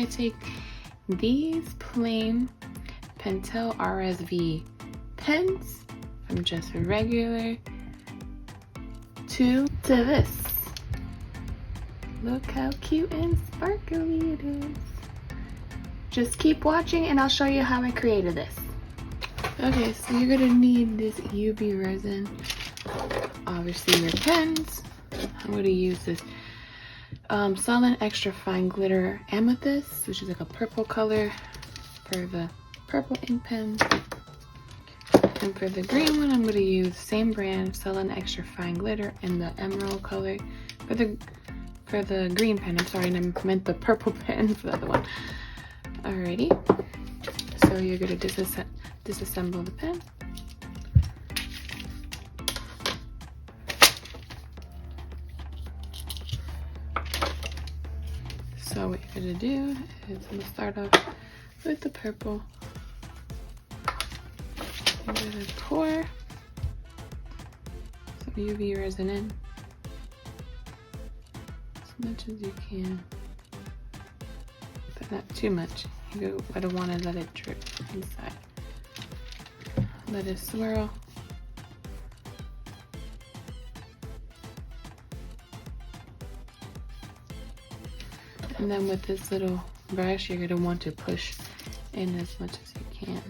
I take these plain Pentel RSVP pens from just regular to this. Look how cute and sparkly it is. Just keep watching and I'll show you how I created this. Okay, so you're gonna need this UV resin. Obviously your pens. I'm gonna use this solid extra fine glitter amethyst, which is like a purple color for the purple ink pen. And for the green one, I'm gonna use same brand, solid extra fine glitter in the emerald color for the green pen. I'm sorry, I meant the purple pen for the other one. Alrighty, so you're gonna disassemble the pen. So what you're gonna do is I'm gonna start off with the purple. You're gonna pour some UV resin in as much as you can, but not too much. I don't want to let it drip inside. Let it swirl. And then with this little brush, you're going to want to push in as much as you can.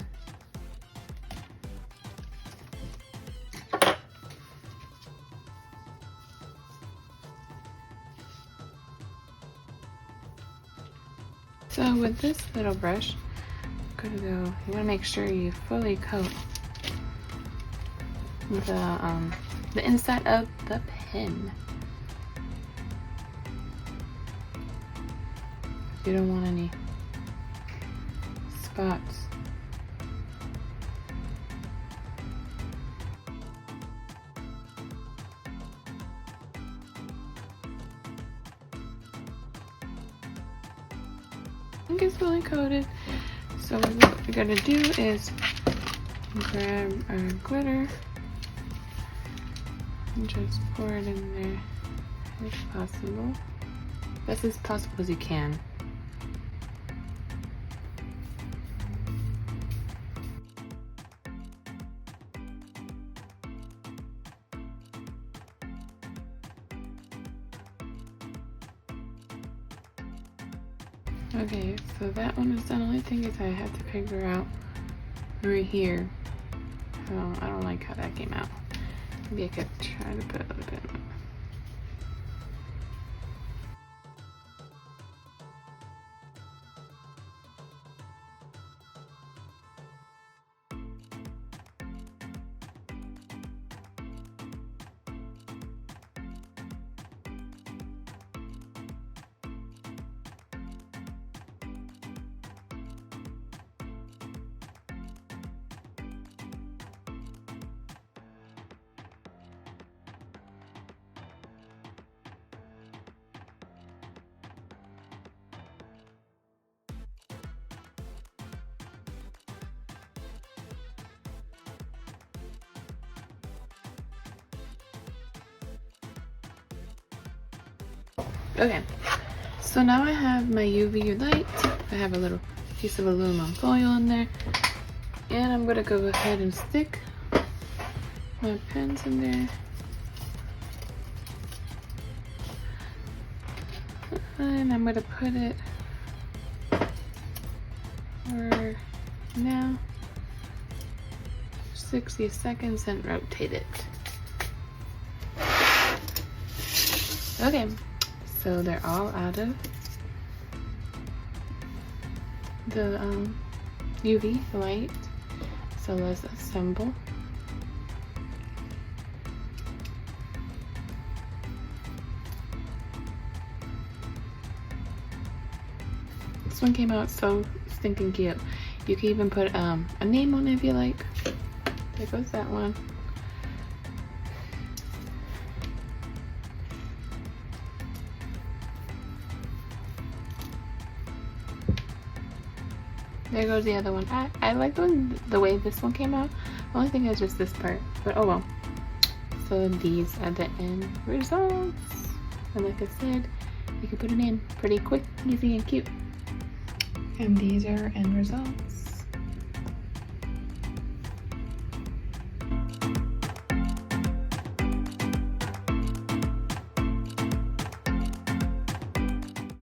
So with this little brush, I'm gonna go, you wanna make sure you fully coat the inside of the pen. You don't want any spots. Ink is fully coated, so what we're gonna do is grab our glitter and just pour it in there if possible, best as possible as you can. Okay, so that one is done. The only thing is I have to figure out right here. I don't like how that came out. Maybe I could try to put a little bit more. Okay, so now I have my UV light. I have a little piece of aluminum foil in there, and I'm gonna go ahead and stick my pens in there. And I'm gonna put it for now 60 seconds and rotate it. Okay. So they're all out of the UV light. So let's assemble. This one came out so stinking cute. You can even put a name on it if you like. There goes that one. There goes the other one. I like the way this one came out. The only thing is just this part, but oh well. So these are the end results. And like I said, you can put a name pretty quick, easy, and cute. And these are end results.